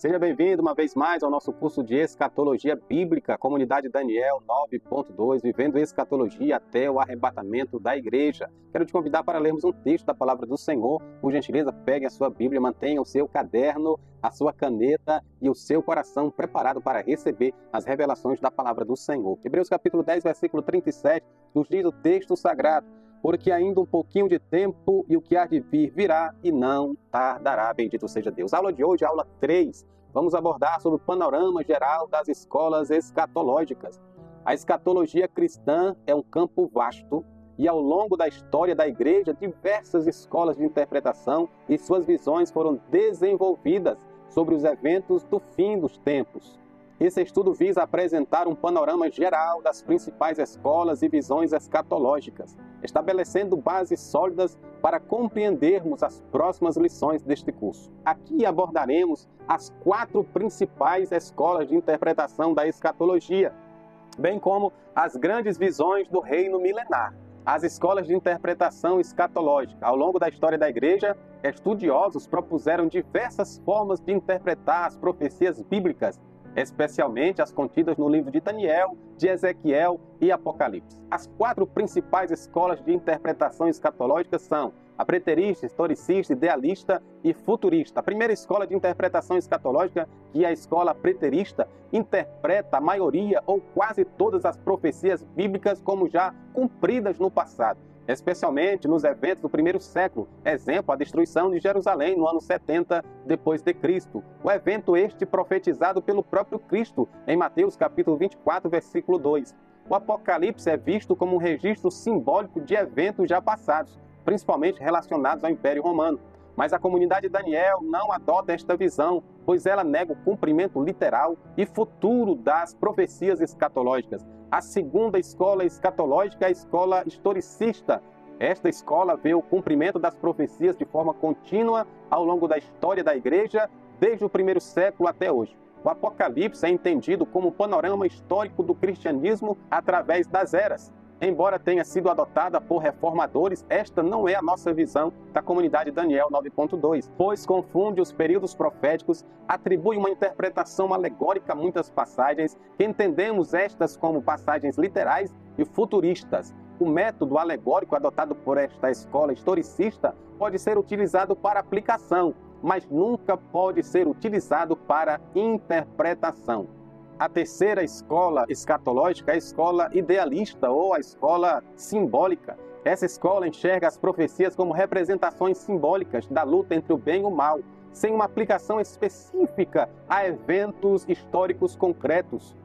Seja bem-vindo uma vez mais ao nosso curso de Escatologia Bíblica, Comunidade Daniel 9.2, Vivendo Escatologia até o Arrebatamento da Igreja. Quero te convidar para lermos um texto da Palavra do Senhor. Por gentileza, pegue a sua Bíblia, mantenha o seu caderno, a sua caneta e o seu coração preparado para receber as revelações da Palavra do Senhor. Hebreus capítulo 10, versículo 37, nos diz o texto sagrado: porque ainda um pouquinho de tempo e o que há de vir virá e não tardará. Bendito seja Deus. Aula de hoje, aula 3. Vamos abordar sobre o panorama geral das escolas escatológicas. A escatologia cristã é um campo vasto e ao longo da história da igreja, diversas escolas de interpretação e suas visões foram desenvolvidas sobre os eventos do fim dos tempos. Esse estudo visa apresentar um panorama geral das principais escolas e visões escatológicas, estabelecendo bases sólidas para compreendermos as próximas lições deste curso. Aqui abordaremos as 4 principais escolas de interpretação da escatologia, bem como as grandes visões do reino milenar. As escolas de interpretação escatológica. Ao longo da história da igreja, estudiosos propuseram diversas formas de interpretar as profecias bíblicas, especialmente as contidas no livro de Daniel, de Ezequiel e Apocalipse. As 4 principais escolas de interpretação escatológica são a preterista, historicista, idealista e futurista. A primeira escola de interpretação escatológica, que é a escola preterista, interpreta a maioria ou quase todas as profecias bíblicas como já cumpridas no passado, especialmente nos eventos do primeiro século. Exemplo, a destruição de Jerusalém no ano 70 depois de Cristo. O evento este profetizado pelo próprio Cristo em Mateus capítulo 24, versículo 2. O Apocalipse é visto como um registro simbólico de eventos já passados, principalmente relacionados ao Império Romano. Mas a comunidade de Daniel não adota esta visão, pois ela nega o cumprimento literal e futuro das profecias escatológicas. A segunda escola escatológica é a escola historicista. Esta escola vê o cumprimento das profecias de forma contínua ao longo da história da igreja, desde o primeiro século até hoje. O Apocalipse é entendido como um panorama histórico do cristianismo através das eras. Embora tenha sido adotada por reformadores, esta não é a nossa visão da comunidade Daniel 9.2, pois confunde os períodos proféticos, atribui uma interpretação alegórica a muitas passagens, que entendemos estas como passagens literais e futuristas. O método alegórico adotado por esta escola historicista pode ser utilizado para aplicação, mas nunca pode ser utilizado para interpretação. A terceira escola escatológica é a escola idealista ou a escola simbólica. Essa escola enxerga as profecias como representações simbólicas da luta entre o bem e o mal, sem uma aplicação específica a eventos históricos concretos.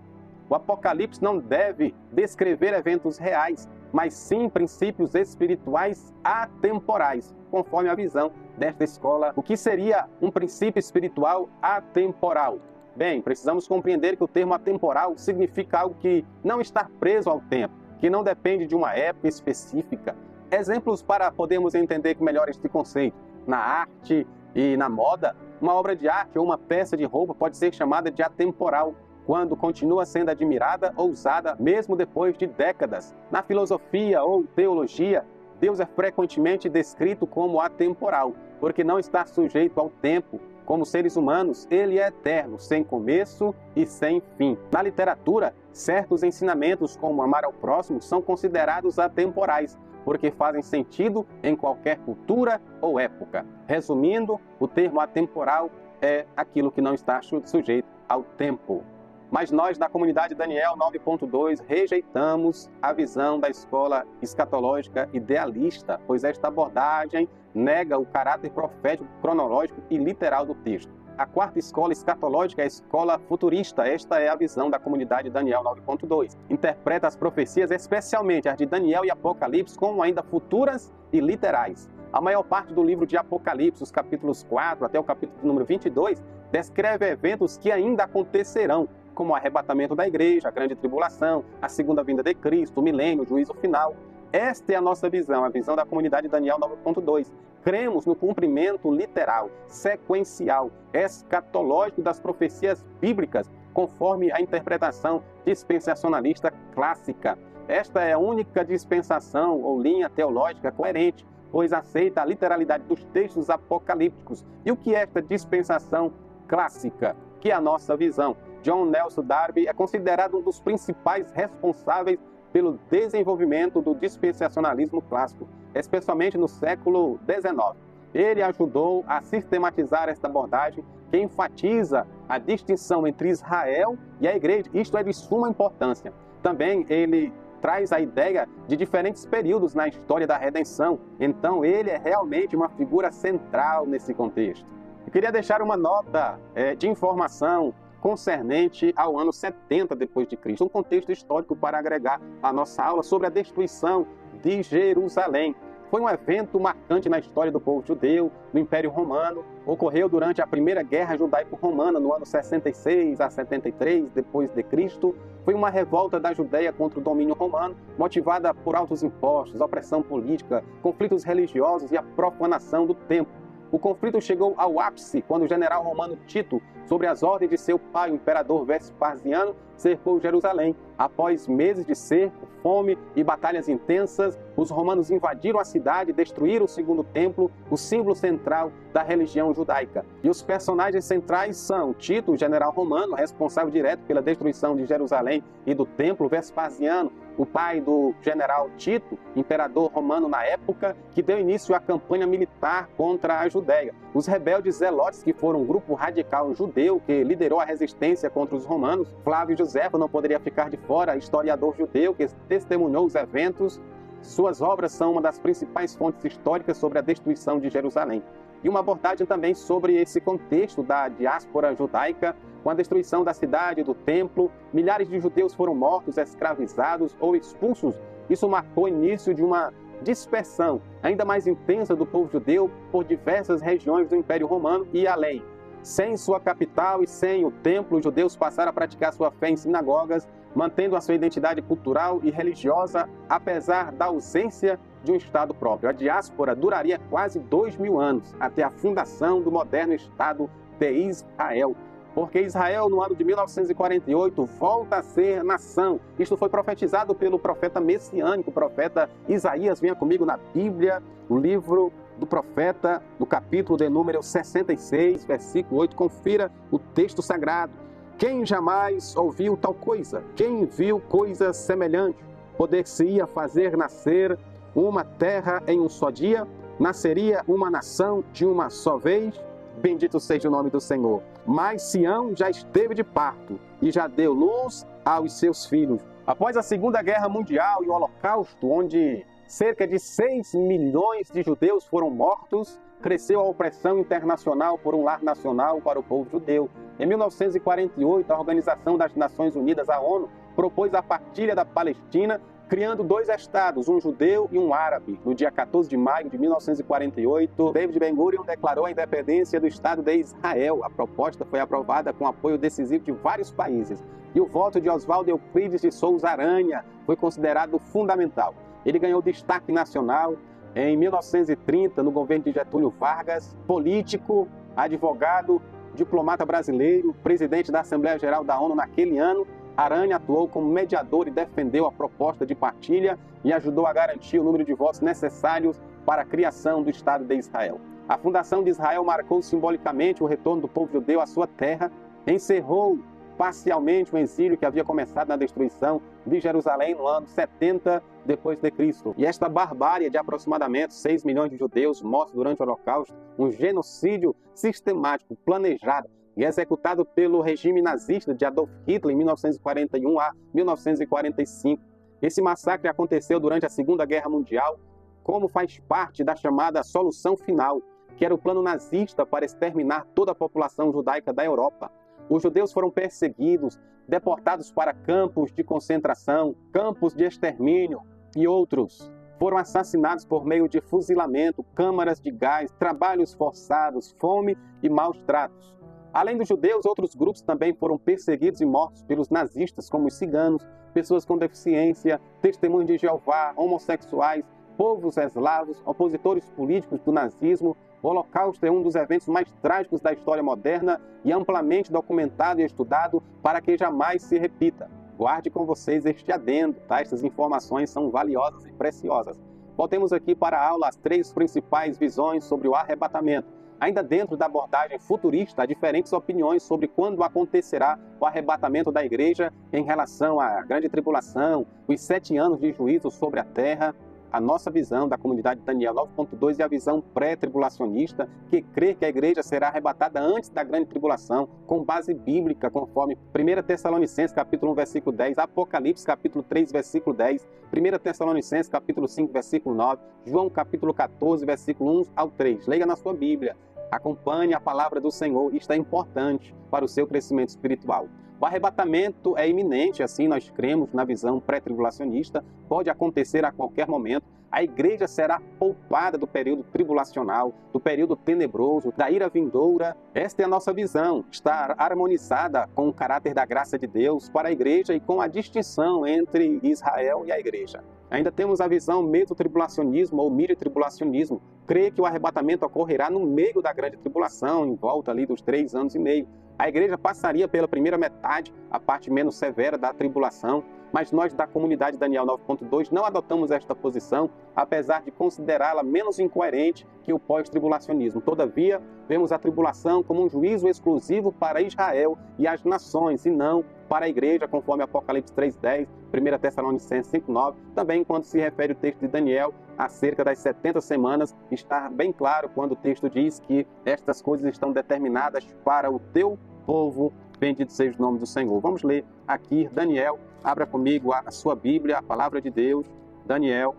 O Apocalipse não deve descrever eventos reais, mas sim princípios espirituais atemporais, conforme a visão desta escola. O que seria um princípio espiritual atemporal? Bem, precisamos compreender que o termo atemporal significa algo que não está preso ao tempo, que não depende de uma época específica. Exemplos para podermos entender melhor este conceito. Na arte e na moda, uma obra de arte ou uma peça de roupa pode ser chamada de atemporal, quando continua sendo admirada ou usada mesmo depois de décadas. Na filosofia ou teologia, Deus é frequentemente descrito como atemporal, porque não está sujeito ao tempo. Como seres humanos, ele é eterno, sem começo e sem fim. Na literatura, certos ensinamentos como amar ao próximo são considerados atemporais, porque fazem sentido em qualquer cultura ou época. Resumindo, o termo atemporal é aquilo que não está sujeito ao tempo. Mas nós, da comunidade Daniel 9.2, rejeitamos a visão da escola escatológica idealista, pois esta abordagem nega o caráter profético, cronológico e literal do texto. A quarta escola escatológica é a escola futurista. Esta é a visão da comunidade Daniel 9.2. Interpreta as profecias, especialmente as de Daniel e Apocalipse, como ainda futuras e literais. A maior parte do livro de Apocalipse, os capítulos 4 até o capítulo número 22, descreve eventos que ainda acontecerão, como o arrebatamento da igreja, a grande tribulação, a segunda vinda de Cristo, o milênio, o juízo final. Esta é a nossa visão, a visão da comunidade Daniel 9.2. Cremos no cumprimento literal, sequencial, escatológico das profecias bíblicas, conforme a interpretação dispensacionalista clássica. Esta é a única dispensação ou linha teológica coerente, pois aceita a literalidade dos textos apocalípticos. E o que é esta dispensação clássica? que a nossa visão. John Nelson Darby é considerado um dos principais responsáveis pelo desenvolvimento do dispensacionalismo clássico, especialmente no século XIX. Ele ajudou a sistematizar esta abordagem que enfatiza a distinção entre Israel e a igreja. Isto é de suma importância. Também ele traz a ideia de diferentes períodos na história da redenção. Então ele é realmente uma figura central nesse contexto. Eu queria deixar uma nota de informação concernente ao ano 70 depois de Cristo, um contexto histórico para agregar à nossa aula sobre a destruição de Jerusalém. Foi um evento marcante na história do povo judeu, no Império Romano. Ocorreu durante a Primeira Guerra Judaico-Romana, no ano 66 a 73 depois de Cristo. Foi uma revolta da Judéia contra o domínio romano, motivada por altos impostos, opressão política, conflitos religiosos e a profanação do templo. O conflito chegou ao ápice quando o general romano Tito, sob as ordens de seu pai, o imperador Vespasiano, cercou Jerusalém. Após meses de cerco, fome e batalhas intensas, os romanos invadiram a cidade e destruíram o segundo templo, o símbolo central da religião judaica. E os personagens centrais são Tito, o general romano, responsável direto pela destruição de Jerusalém e do templo, Vespasiano, o pai do general Tito, imperador romano na época, que deu início à campanha militar contra a Judéia. Os rebeldes zelotes, que foram um grupo radical judeu que liderou a resistência contra os romanos. Flávio Josefo não poderia ficar de fora, historiador judeu que testemunhou os eventos. Suas obras são uma das principais fontes históricas sobre a destruição de Jerusalém. E uma abordagem também sobre esse contexto da diáspora judaica, com a destruição da cidade e do templo. Milhares de judeus foram mortos, escravizados ou expulsos. Isso marcou o início de uma dispersão ainda mais intensa do povo judeu por diversas regiões do Império Romano e além. Sem sua capital e sem o templo, os judeus passaram a praticar sua fé em sinagogas, mantendo a sua identidade cultural e religiosa, apesar da ausência de um Estado próprio. A diáspora duraria quase 2000 anos, até a fundação do moderno Estado de Israel. Porque Israel, no ano de 1948, volta a ser nação. Isto foi profetizado pelo profeta messiânico, o profeta Isaías. Venha comigo na Bíblia, o livro do profeta, no capítulo de número 66, versículo 8. Confira o texto sagrado. Quem jamais ouviu tal coisa? Quem viu coisa semelhante? Poder-se-ia fazer nascer uma terra em um só dia? Nasceria uma nação de uma só vez? Bendito seja o nome do Senhor. Mas Sião já esteve de parto e já deu luz aos seus filhos. Após a Segunda Guerra Mundial e o Holocausto, onde cerca de 6 milhões de judeus foram mortos, cresceu a opressão internacional por um lar nacional para o povo judeu. Em 1948, a Organização das Nações Unidas, a ONU, propôs a partilha da Palestina, criando 2 estados, um judeu e um árabe. No dia 14 de maio de 1948, David Ben-Gurion declarou a independência do Estado de Israel. A proposta foi aprovada com apoio decisivo de vários países. E o voto de Oswaldo Euclides de Souza Aranha foi considerado fundamental. Ele ganhou destaque nacional em 1930, no governo de Getúlio Vargas, político, advogado, diplomata brasileiro, presidente da Assembleia Geral da ONU naquele ano. Aranha atuou como mediador e defendeu a proposta de partilha e ajudou a garantir o número de votos necessários para a criação do Estado de Israel. A fundação de Israel marcou simbolicamente o retorno do povo judeu à sua terra, encerrou parcialmente o exílio que havia começado na destruição de Jerusalém no ano 70 depois de Cristo. E esta barbárie de aproximadamente 6 milhões de judeus mortos durante o Holocausto, um genocídio sistemático, planejado, e executado pelo regime nazista de Adolf Hitler em 1941 a 1945. Esse massacre aconteceu durante a Segunda Guerra Mundial, como faz parte da chamada Solução Final, que era o plano nazista para exterminar toda a população judaica da Europa. Os judeus foram perseguidos, deportados para campos de concentração, campos de extermínio e outros. Foram assassinados por meio de fuzilamento, câmaras de gás, trabalhos forçados, fome e maus tratos. Além dos judeus, outros grupos também foram perseguidos e mortos pelos nazistas, como os ciganos, pessoas com deficiência, testemunhos de Jeová, homossexuais, povos eslavos, opositores políticos do nazismo. O Holocausto é um dos eventos mais trágicos da história moderna e amplamente documentado e estudado para que jamais se repita. Guarde com vocês este adendo, tá? Estas informações são valiosas e preciosas. Voltemos aqui para a aula, as 3 principais visões sobre o arrebatamento. Ainda dentro da abordagem futurista, há diferentes opiniões sobre quando acontecerá o arrebatamento da igreja em relação à grande tribulação, os 7 anos de juízo sobre a terra. A nossa visão da comunidade de Daniel 9.2 é a visão pré-tribulacionista, que crê que a igreja será arrebatada antes da grande tribulação, com base bíblica, conforme 1 Tessalonicenses capítulo 1, versículo 10, Apocalipse capítulo 3, versículo 10, 1 Tessalonicenses capítulo 5, versículo 9, João capítulo 14, versículo 1 ao 3. Leia na sua Bíblia, acompanhe a palavra do Senhor, isto é importante para o seu crescimento espiritual. O arrebatamento é iminente, assim nós cremos na visão pré-tribulacionista, pode acontecer a qualquer momento. A igreja será poupada do período tribulacional, do período tenebroso, da ira vindoura. Esta é a nossa visão, está harmonizada com o caráter da graça de Deus para a igreja e com a distinção entre Israel e a igreja. Ainda temos a visão mesotribulacionismo ou midi-tribulacionismo. Crê que o arrebatamento ocorrerá no meio da grande tribulação, em volta ali dos 3 anos e meio. A igreja passaria pela primeira metade, a parte menos severa da tribulação, mas nós da comunidade Daniel 9.2 não adotamos esta posição, apesar de considerá-la menos incoerente que o pós-tribulacionismo. Todavia, vemos a tribulação como um juízo exclusivo para Israel e as nações, e não para a igreja, conforme Apocalipse 3.10, 1 Tessalonicenses 5.9. Também, quando se refere o texto de Daniel acerca das 70 semanas, está bem claro quando o texto diz que estas coisas estão determinadas para o teu povo. Bendito seja o nome do Senhor. Vamos ler aqui Daniel. Abra comigo a sua Bíblia, a palavra de Deus. Daniel,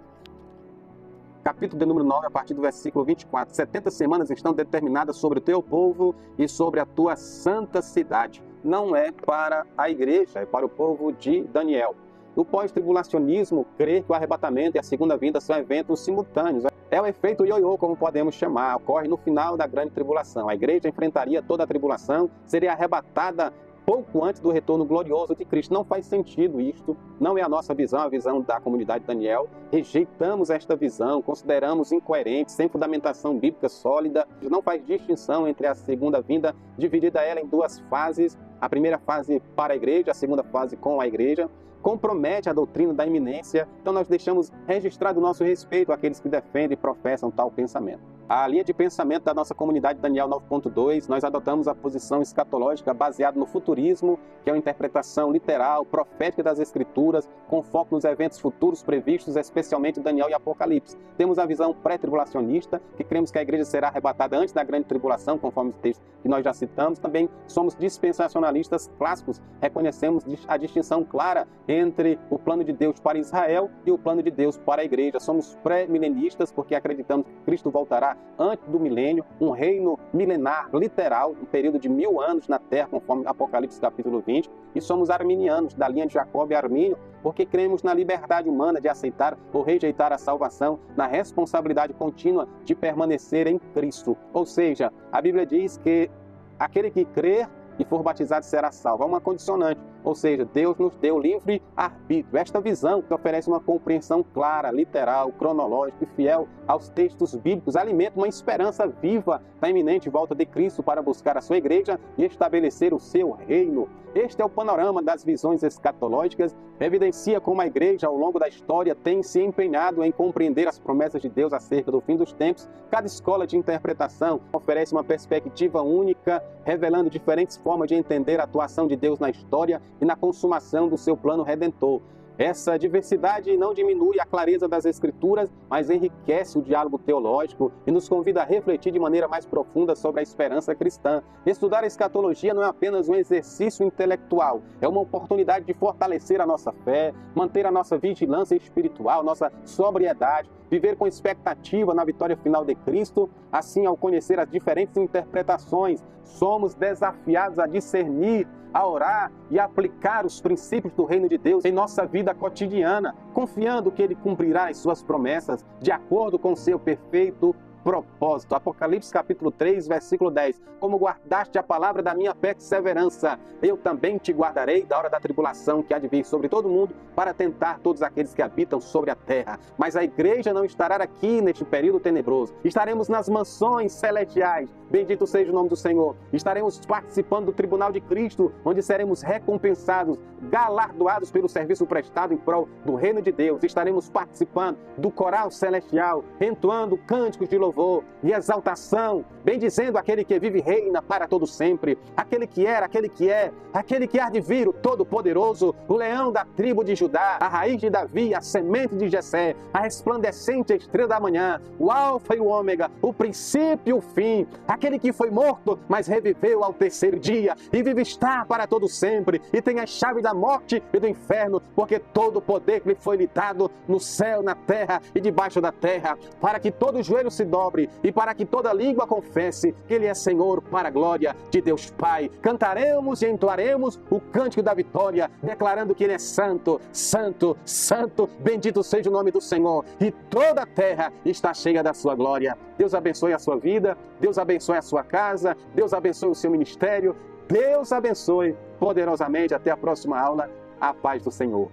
capítulo de número 9, a partir do versículo 24. 70 semanas estão determinadas sobre o teu povo e sobre a tua santa cidade. Não é para a igreja, é para o povo de Daniel. O pós-tribulacionismo crê que o arrebatamento e a segunda vinda são eventos simultâneos. É o efeito ioiô, como podemos chamar, ocorre no final da grande tribulação. A igreja enfrentaria toda a tribulação, seria arrebatada pouco antes do retorno glorioso de Cristo. Não faz sentido isto, não é a nossa visão, a visão da comunidade Daniel. Rejeitamos esta visão, consideramos incoerente, sem fundamentação bíblica sólida. Não faz distinção entre a segunda vinda, dividida ela em 2 fases. A primeira fase para a igreja, a segunda fase com a igreja. Compromete a doutrina da iminência, então nós deixamos registrado o nosso respeito àqueles que defendem e professam tal pensamento. A linha de pensamento da nossa comunidade Daniel 9.2, nós adotamos a posição escatológica baseada no futurismo, que é uma interpretação literal, profética das Escrituras, com foco nos eventos futuros previstos, especialmente Daniel e Apocalipse. Temos a visão pré-tribulacionista, que cremos que a igreja será arrebatada antes da grande tribulação, conforme o texto que nós já citamos. Também somos dispensacionalistas clássicos, reconhecemos a distinção clara entre o plano de Deus para Israel e o plano de Deus para a igreja. Somos pré-milenistas porque acreditamos que Cristo voltará antes do milênio, um reino milenar literal, um período de 1000 anos na terra, conforme Apocalipse capítulo 20. E somos arminianos, da linha de Jacob e Armínio, porque cremos na liberdade humana de aceitar ou rejeitar a salvação, na responsabilidade contínua de permanecer em Cristo. Ou seja, a Bíblia diz que aquele que crer e for batizado será salvo. É uma condicionante, ou seja, Deus nos deu livre arbítrio. Esta visão que oferece uma compreensão clara, literal, cronológica e fiel aos textos bíblicos alimenta uma esperança viva da iminente volta de Cristo para buscar a sua igreja e estabelecer o seu reino. Este é o panorama das visões escatológicas, evidencia como a igreja ao longo da história tem se empenhado em compreender as promessas de Deus acerca do fim dos tempos. Cada escola de interpretação oferece uma perspectiva única, revelando diferentes formas de entender a atuação de Deus na história e na consumação do seu plano redentor. Essa diversidade não diminui a clareza das Escrituras, mas enriquece o diálogo teológico e nos convida a refletir de maneira mais profunda sobre a esperança cristã. Estudar a escatologia não é apenas um exercício intelectual, é uma oportunidade de fortalecer a nossa fé, manter a nossa vigilância espiritual, nossa sobriedade, viver com expectativa na vitória final de Cristo. Assim, ao conhecer as diferentes interpretações, somos desafiados a discernir, a orar e a aplicar os princípios do reino de Deus em nossa vida cotidiana, confiando que Ele cumprirá as suas promessas de acordo com o seu perfeito propósito. Apocalipse capítulo 3, versículo 10. Como guardaste a palavra da minha perseverança, eu também te guardarei da hora da tribulação que há de vir sobre todo mundo, para tentar todos aqueles que habitam sobre a terra. Mas a igreja não estará aqui neste período tenebroso. Estaremos nas mansões celestiais, Bendito seja o nome do Senhor. Estaremos participando do tribunal de Cristo, onde seremos recompensados, galardoados pelo serviço prestado em prol do reino de Deus. Estaremos participando do coral celestial, entoando cânticos de louvor e exaltação, bendizendo aquele que vive e reina para todo sempre, aquele que era, aquele que é, aquele que há de vir, o Todo-Poderoso, o leão da tribo de Judá, a raiz de Davi, a semente de Jessé, a resplandecente estrela da manhã, o alfa e o ômega, o princípio e o fim, aquele que foi morto, mas reviveu ao terceiro dia, e vive está para todo sempre, e tem a chave da morte e do inferno, porque todo o poder lhe foi lhe dado no céu, na terra e debaixo da terra, para que todo joelho se dobre, e para que toda língua confesse que Ele é Senhor, para a glória de Deus Pai. Cantaremos e entoaremos o cântico da vitória, declarando que Ele é santo, santo, santo, bendito seja o nome do Senhor, e toda a terra está cheia da sua glória. Deus abençoe a sua vida, Deus abençoe a sua casa, Deus abençoe o seu ministério, Deus abençoe poderosamente. Até a próxima aula. A paz do Senhor.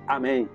Amém.